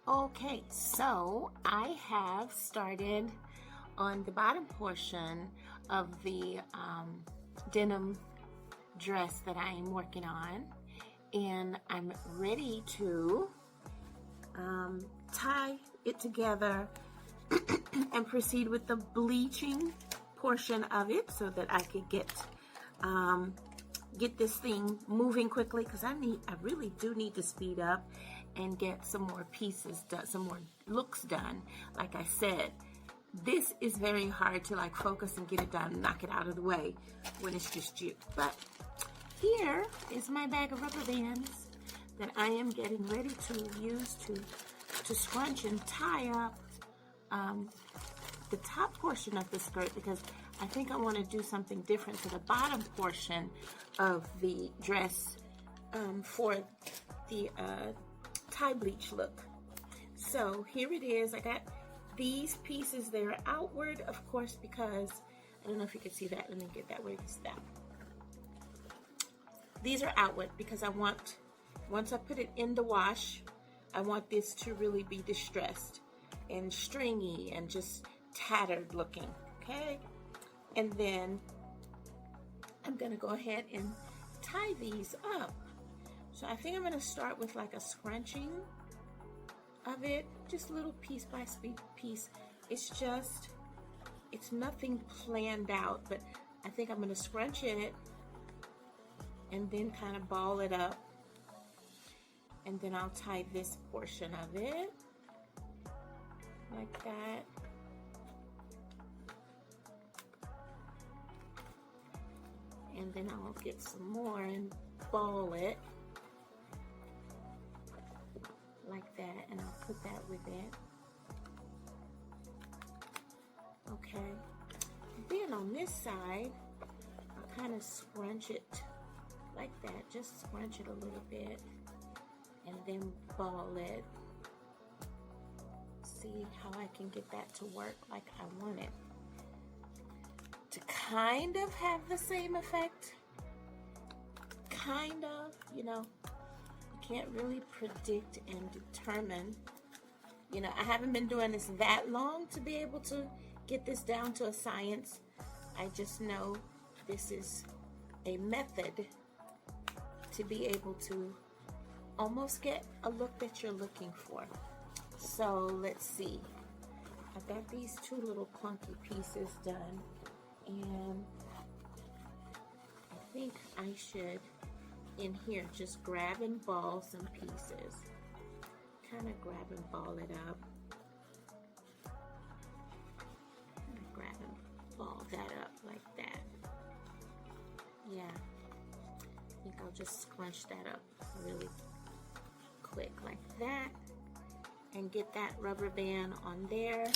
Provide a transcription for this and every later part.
Okay, so I have started on the bottom portion of the denim dress that I am working on, and I'm ready to tie it together and proceed with the bleaching portion of it so that I could get this thing moving quickly, because I really do need to speed up and get some more pieces done, some more looks done. Like I said, this is very hard to like focus and get it done, knock it out of the way when it's just you. But here is my bag of rubber bands that I am getting ready to use to scrunch and tie up the top portion of the skirt, because I think I want to do something different to the bottom portion of the dress for the tie bleach look. So here it is. I got these pieces. They're outward, of course, because I don't know if you can see that. Let me get that. Where is that? These are outward because I want, once I put it in the wash, I want this to really be distressed and stringy and just tattered looking, okay? And then I'm gonna go ahead and tie these up. So I think I'm gonna start with like a scrunching of it, just a little piece by piece. It's nothing planned out, but I think I'm gonna scrunch it and then kind of ball it up. And then I'll tie this portion of it like that. And then I'll get some more and ball it like that, and I'll put that with it. Okay. Then on this side, I'll kind of scrunch it like that. Just scrunch it a little bit and then ball it. See how I can get that to work like I want it to kind of have the same effect. Kind of, you know, you can't really predict and determine. You know, I haven't been doing this that long to be able to get this down to a science. I just know this is a method to be able to almost get a look that you're looking for. So let's see. I've got these two little clunky pieces done, and I think I should, in here, just grab and ball some pieces. Kind of grab and ball it up. Kind of grab and ball that up like that. Yeah. I think I'll just scrunch that up really quick like that and get that rubber band on there.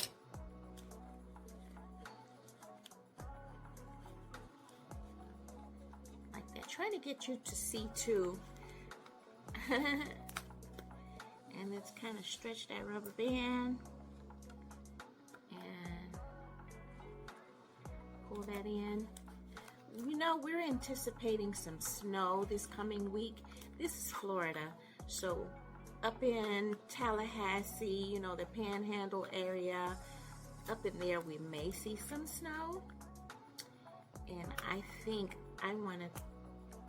Like that. Trying to get you to see too. And let's kind of stretch that rubber band and pull that in. You know, we're anticipating some snow this coming week. This is Florida, so up in Tallahassee, you know, the Panhandle area, up in there we may see some snow. And I think I want to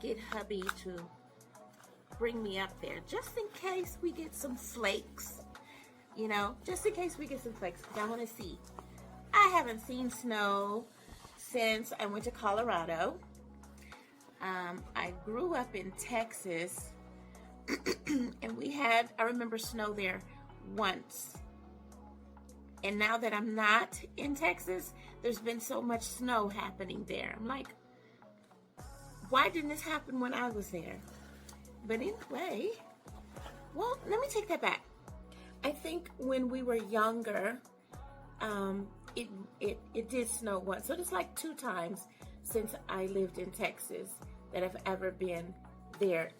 get hubby to bring me up there just in case we get some flakes, you know, just in case we get some flakes, because I want to see. I haven't seen snow since I went to Colorado. I grew up in Texas and we had, I remember snow there once. And now that I'm not in Texas, there's been so much snow happening there. I'm like, why didn't this happen when I was there? But anyway, well, let me take that back. I think when we were younger, it did snow once. So it's like 2 times since I lived in Texas that I've ever been there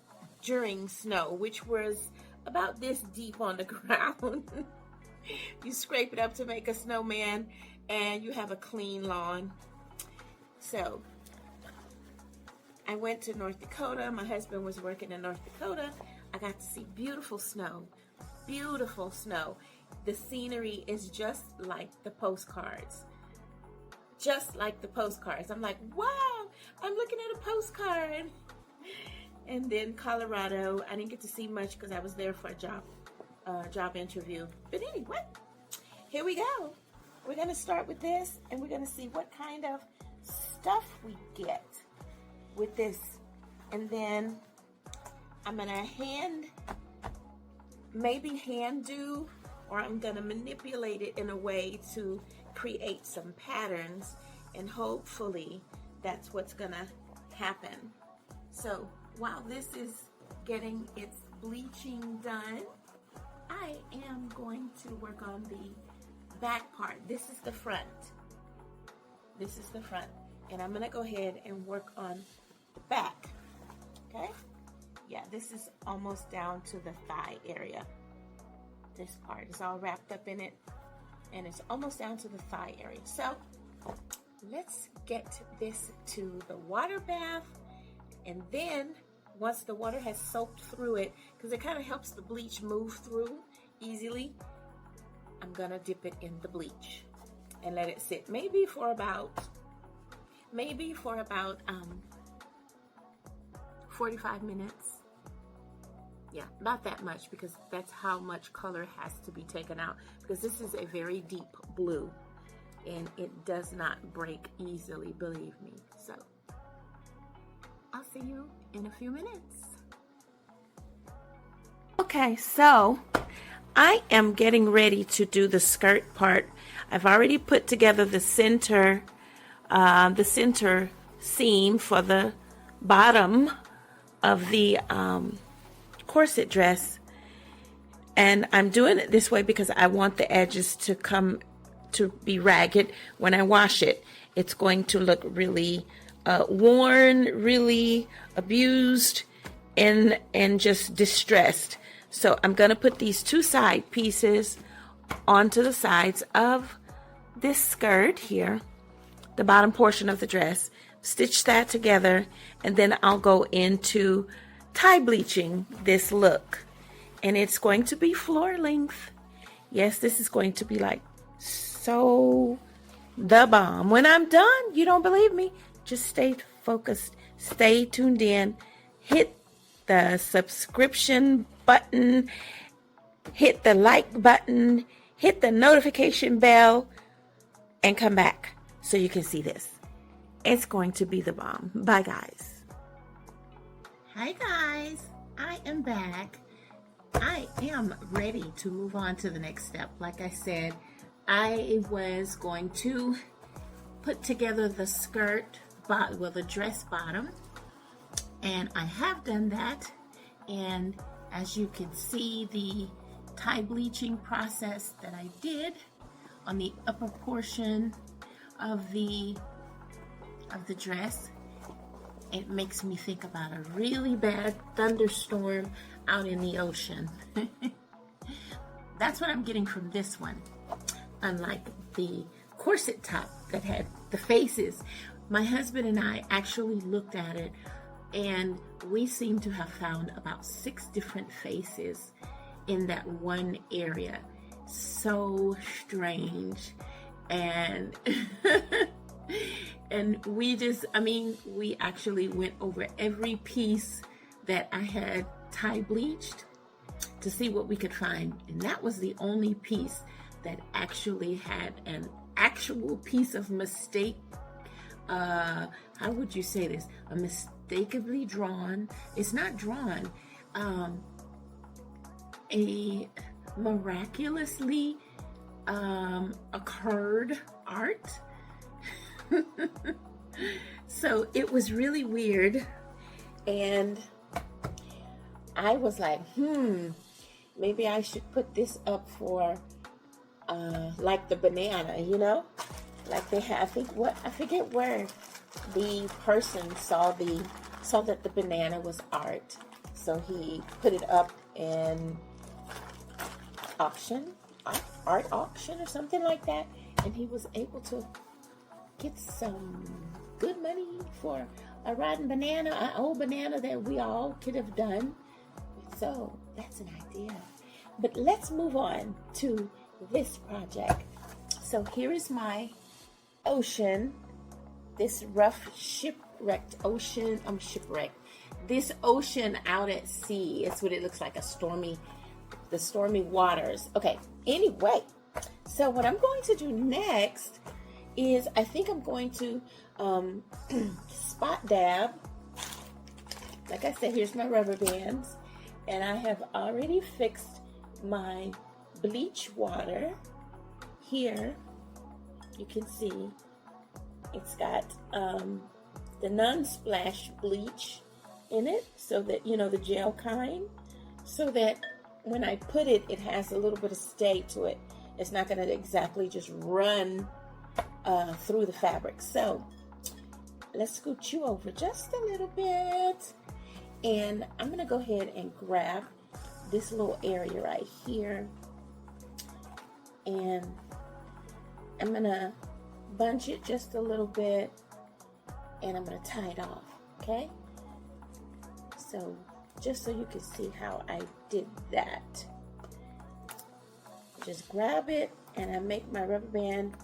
during snow, which was about this deep on the ground. You scrape it up to make a snowman and you have a clean lawn. So I went to North Dakota. My husband was working in North Dakota. I got to see beautiful snow. beautiful snow. The scenery is just like the postcards. Just like the postcards. I'm like, wow, I'm looking at a postcard. And then Colorado, I didn't get to see much because I was there for a job interview. But anyway, here we go. We're going to start with this, and we're going to see what kind of stuff we get with this. And then I'm going to maybe hand do, or I'm going to manipulate it in a way to create some patterns, and hopefully that's what's going to happen. So while this is getting its bleaching done, I am going to work on the back part. This is the front. This is the front. And I'm going to go ahead and work on the back. Okay? Yeah, this is almost down to the thigh area. This part is all wrapped up in it, and it's almost down to the thigh area. So let's get this to the water bath, and then once the water has soaked through it, because it kind of helps the bleach move through easily, I'm gonna dip it in the bleach and let it sit maybe for about 45 minutes. Yeah, not that much, because that's how much color has to be taken out, because this is a very deep blue and it does not break easily, believe me. So I'll see you in a few minutes. Okay, so I am getting ready to do the skirt part. I've already put together the center seam for the bottom of the corset dress, and I'm doing it this way because I want the edges to be ragged when I wash it. It's going to look really worn, really abused, and just distressed. So I'm going to put these two side pieces onto the sides of this skirt here, the bottom portion of the dress, stitch that together, and then I'll go into tie bleaching this look. And it's going to be floor length. Yes, this is going to be like so the bomb. When I'm done, you don't believe me, just stay focused, stay tuned in, hit the subscription button, hit the like button, hit the notification bell, and come back so you can see this. It's going to be the bomb. Bye, guys. Hi, guys. I am back. I am ready to move on to the next step. Like I said, I was going to put together the skirt, the dress bottom, and I have done that. And as you can see, the tie bleaching process that I did on the upper portion of the dress, it makes me think about a really bad thunderstorm out in the ocean. That's what I'm getting from this one. Unlike the corset top that had the faces, my husband and I actually looked at it, and we seem to have found about 6 different faces in that one area. So strange. And and we actually went over every piece that I had tie bleached to see what we could find, and that was the only piece that actually had an actual piece of mistake. How would you say this? A mistakenly drawn. It's not drawn. A miraculously occurred art. So it was really weird, and I was like, maybe I should put this up for like the banana, like they have. I forget where the person saw that the banana was art, so he put it up in art auction or something like that, and he was able to get some good money for a rotten banana, an old banana that we all could have done. So that's an idea. But let's move on to this project. So here is my ocean, this rough shipwrecked ocean. I'm shipwrecked. This ocean out at sea. It's what it looks like, the stormy waters. Okay, anyway, so what I'm going to do next is I think I'm going to spot dab. Like I said, here's my rubber bands, and I have already fixed my bleach water. Here you can see it's got the non-splash bleach in it, so that, you know, the gel kind, so that when I put it, it has a little bit of stay to it. It's not going to exactly just run through the fabric. So let's scoot you over just a little bit, and I'm going to go ahead and grab this little area right here, and I'm going to bunch it just a little bit, and I'm going to tie it off. Okay, so just so you can see how I did that, just grab it, and I make my rubber band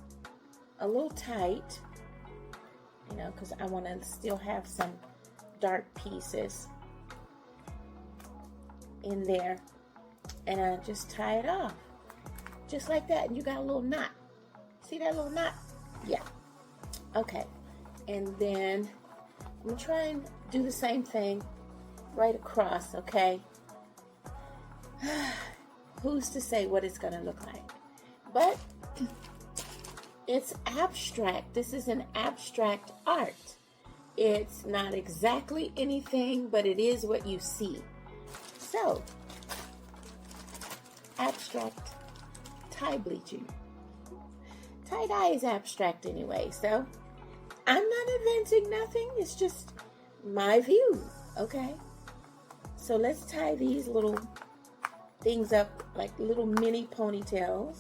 a little tight, you know, because I want to still have some dark pieces in there, and I just tie it off just like that, and you got a little knot. See that little knot? Yeah. Okay, and then I'm gonna try and do the same thing right across. Okay, who's to say what it's gonna look like? But it's abstract. This is an abstract art. It's not exactly anything, but it is what you see. So, abstract tie bleaching. Tie-dye is abstract anyway, so I'm not inventing nothing. It's just my view, okay? So let's tie these little things up like little mini ponytails.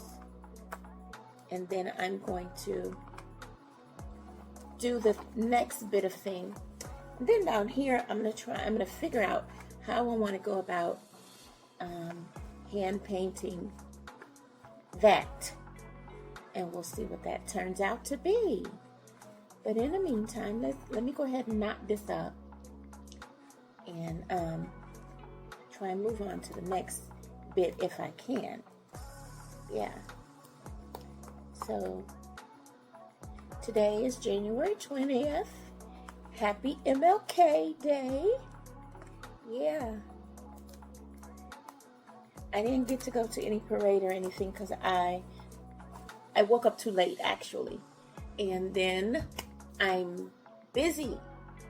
And then I'm going to do the next bit of thing. And then down here, I'm going to figure out how I want to go about hand painting that. And we'll see what that turns out to be. But in the meantime, let me go ahead and knot this up and try and move on to the next bit if I can. Yeah. So today is January 20th. Happy MLK Day. Yeah. I didn't get to go to any parade or anything because I woke up too late, actually. And then I'm busy.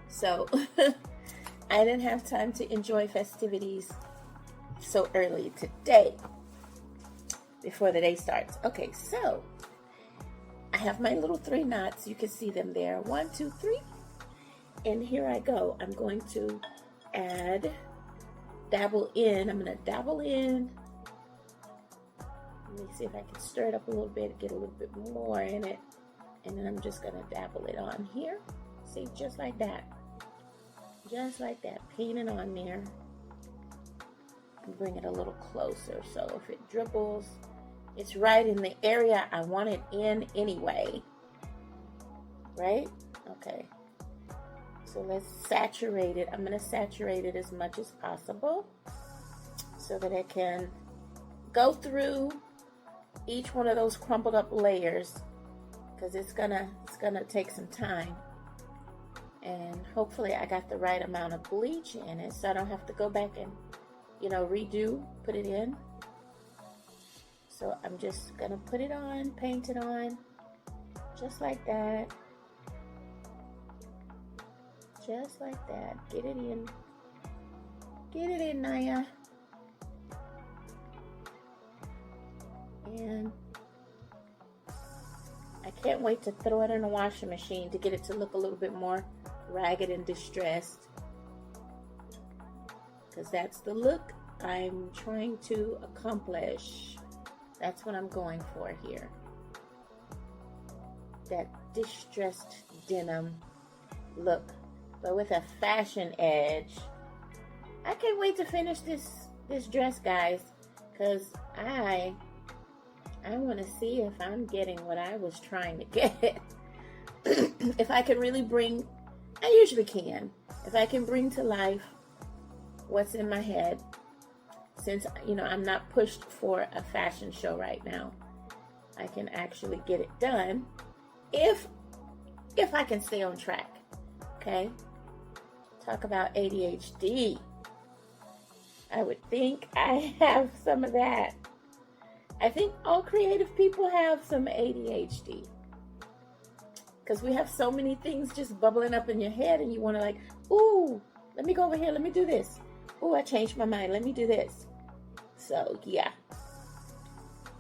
So I didn't have time to enjoy festivities so early today before the day starts. Okay, so I have my little 3 knots. You can see them there. 1, 2, 3. And here I go. I'm going to dabble in. I'm going to dabble in. Let me see if I can stir it up a little bit, get a little bit more in it. And then I'm just going to dabble it on here. See, just like that. Just like that. Paint it on there. And bring it a little closer. So if it dribbles, it's right in the area I want it in anyway. Right? Okay. So let's saturate it. I'm going to saturate it as much as possible so that it can go through each one of those crumpled up layers, because it's gonna take some time. And hopefully I got the right amount of bleach in it so I don't have to go back and, you know, put it in. So I'm just gonna put it on, paint it on, just like that. Just like that. Get it in. Get it in, Naya. And I can't wait to throw it in the washing machine to get it to look a little bit more ragged and distressed, because that's the look I'm trying to accomplish. That's what I'm going for here. That distressed denim look, but with a fashion edge. I can't wait to finish this dress, guys, because I want to see if I'm getting what I was trying to get. If I can really bring, I usually can, if I can bring to life what's in my head, since, you know, I'm not pushed for a fashion show right now, I can actually get it done if I can stay on track. Okay? Talk about ADHD. I would think I have some of that. I think all creative people have some ADHD. Because we have so many things just bubbling up in your head, and you want to like, ooh, let me go over here, let me do this. Ooh, I changed my mind, let me do this. So, yeah.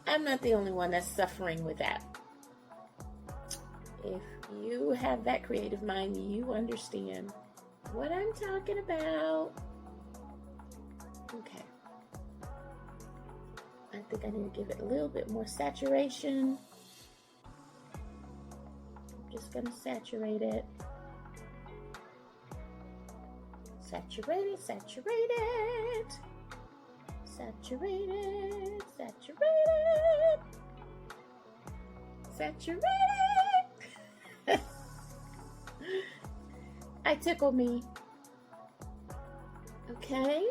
I'm not the only one that's suffering with that. If you have that creative mind, you understand what I'm talking about. Okay. I think I need to give it a little bit more saturation. I'm just going to saturate it. Saturate it, saturate it. Saturate it, saturate it. Saturate it. I tickle me. Okay.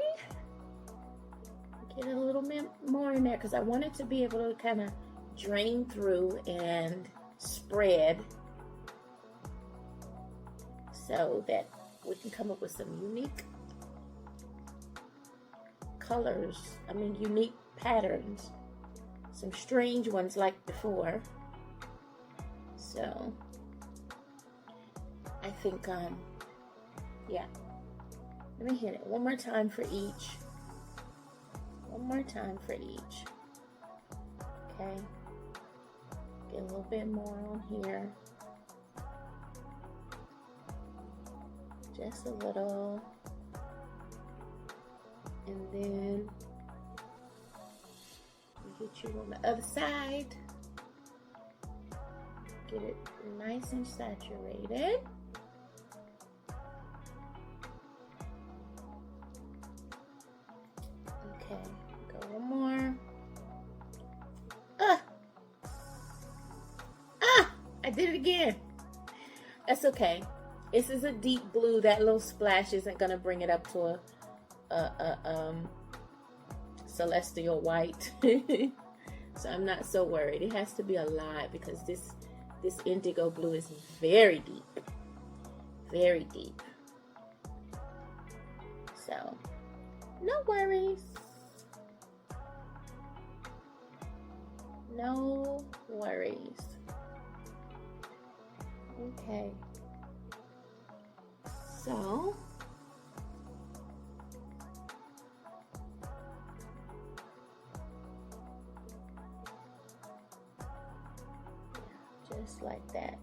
Get a little bit more in there because I want it to be able to kind of drain through and spread so that we can come up with some unique colors. I mean, unique patterns. Some strange ones like before. So, I think, yeah. Let me hit it one more time for each. One more time for each. Okay. Get a little bit more on here. Just a little. And then we get you on the other side. Get it nice and saturated. Okay, go one more. I did it again. That's okay. This is a deep blue. That little splash isn't gonna bring it up to a celestial white. So I'm not so worried. It has to be a lot because this indigo blue is very deep. Very deep. So, no worries. No worries. Okay. So, just like that.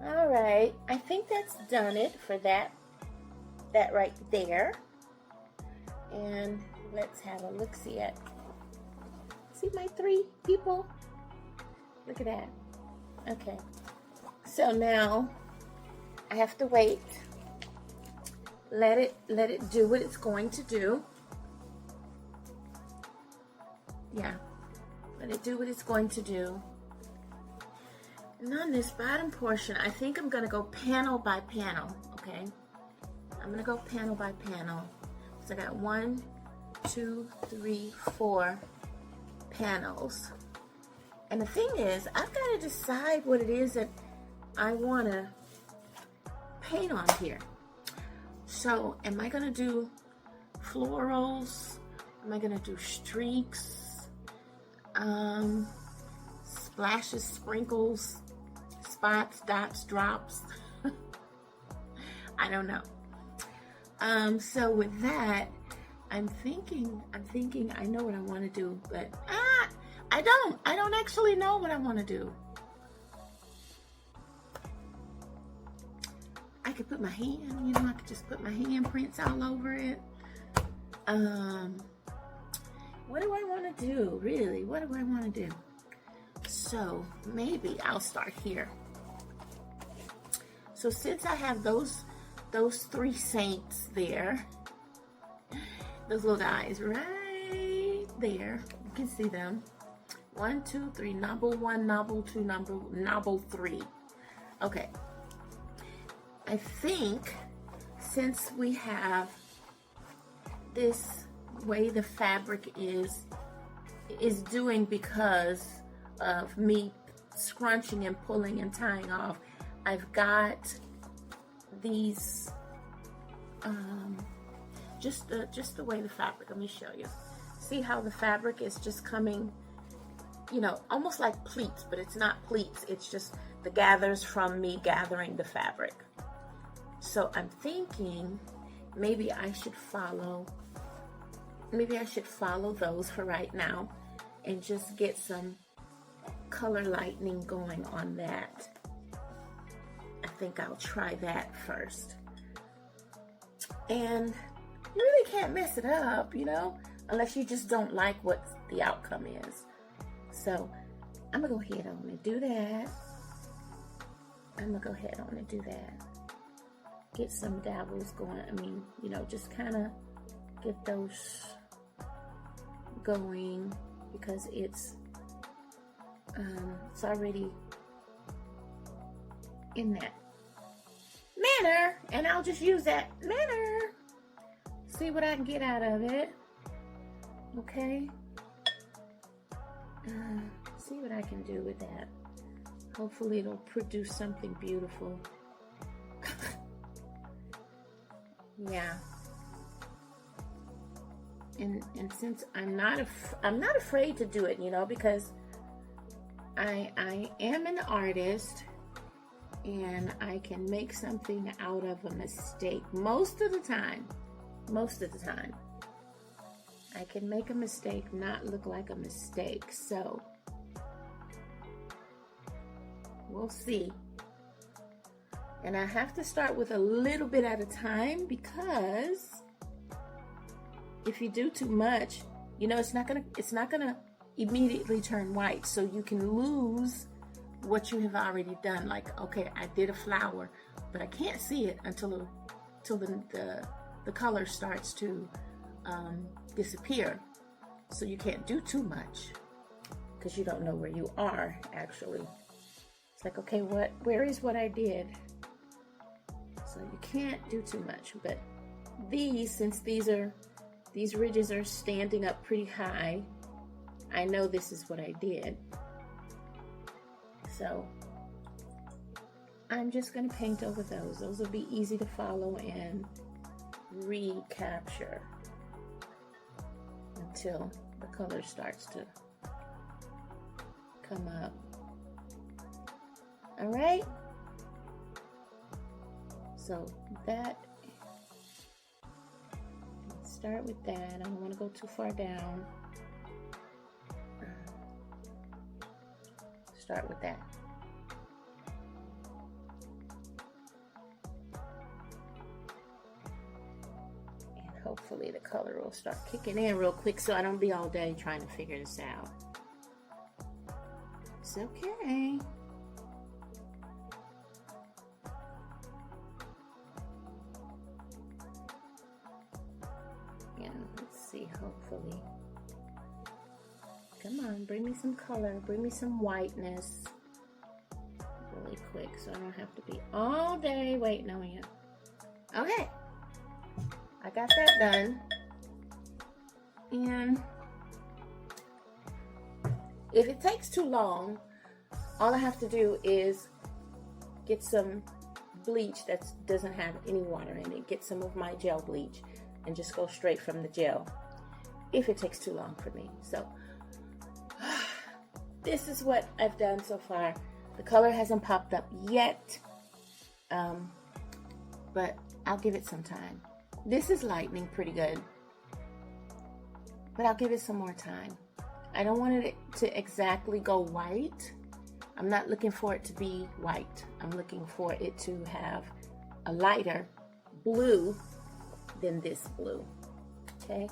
All right, I think that's done it for that right there. And let's have a look-see at, see my 3 people? Look at that. Okay, so now I have to wait. Let it do what it's going to do. Yeah, let it do what it's going to do. And on this bottom portion, I think I'm gonna go panel by panel, okay? I'm gonna go panel by panel. So I got 1, 2, 3, 4 panels. And the thing is, I've got to decide what it is that I want to paint on here. So, am I going to do florals? Am I going to do streaks? Splashes, sprinkles, spots, dots, drops? I don't know. So with that, I'm thinking I know what I want to do, but I don't actually know what I want to do. I could put my hand, I could just put my handprints all over it. What do I want to do, really? What do I want to do? So maybe I'll start here. So since I have those 3 saints there, Those little guys right there. You can see them. 1, 2, 3. Nobble 1, nobble 2, nobble 3. Okay. I think since we have this way the fabric is doing because of me scrunching and pulling and tying off, I've got these just the way the fabric, let me show you. See how the fabric is just coming, you know, almost like pleats, but it's not pleats, it's just the gathers from me gathering the fabric. So I'm thinking maybe I should follow those for right now and just get some color lightening going on that. I think I'll try that first. And you really can't mess it up, you know, unless you just don't like what the outcome is. So I'm gonna go ahead on and do that. Get some dabbles going. I mean, you know, just kind of get those going because it's already in that manner, and I'll just use that manner. See what I can get out of it. Okay. See what I can do with that. Hopefully it'll produce something beautiful. Yeah. And since I'm not afraid to do it, you know, because I am an artist and I can make something out of a mistake most of the time. I can make a mistake not look like a mistake. So we'll see. And I have to start with a little bit at a time because if you do too much, you know, it's not gonna immediately turn white. So you can lose what you have already done. Like, okay, I did a flower, but I can't see it until the color starts to disappear. So you can't do too much because you don't know where you are actually. It's like, okay, where is what I did? So you can't do too much. But since these ridges are standing up pretty high, I know this is what I did. So I'm just gonna paint over those. Those will be easy to follow and recapture until the color starts to come up. All right. So start with that. I don't want to go too far down. Start with that. And hopefully the color will start kicking in real quick so I don't be all day trying to figure this out. It's okay. Hopefully. Come on, bring me some color, bring me some whiteness really quick so I don't have to be all day waiting on you. Okay, I got that done. And if it takes too long, all I have to do is get some bleach that doesn't have any water in it, get some of my gel bleach and just go straight from the gel if it takes too long for me. So this is what I've done so far. The color hasn't popped up yet, but I'll give it some time. This is lightening pretty good, but I'll give it some more time. I don't want it to exactly go white. I'm not looking for it to be white. I'm looking for it to have a lighter blue than this blue. Okay,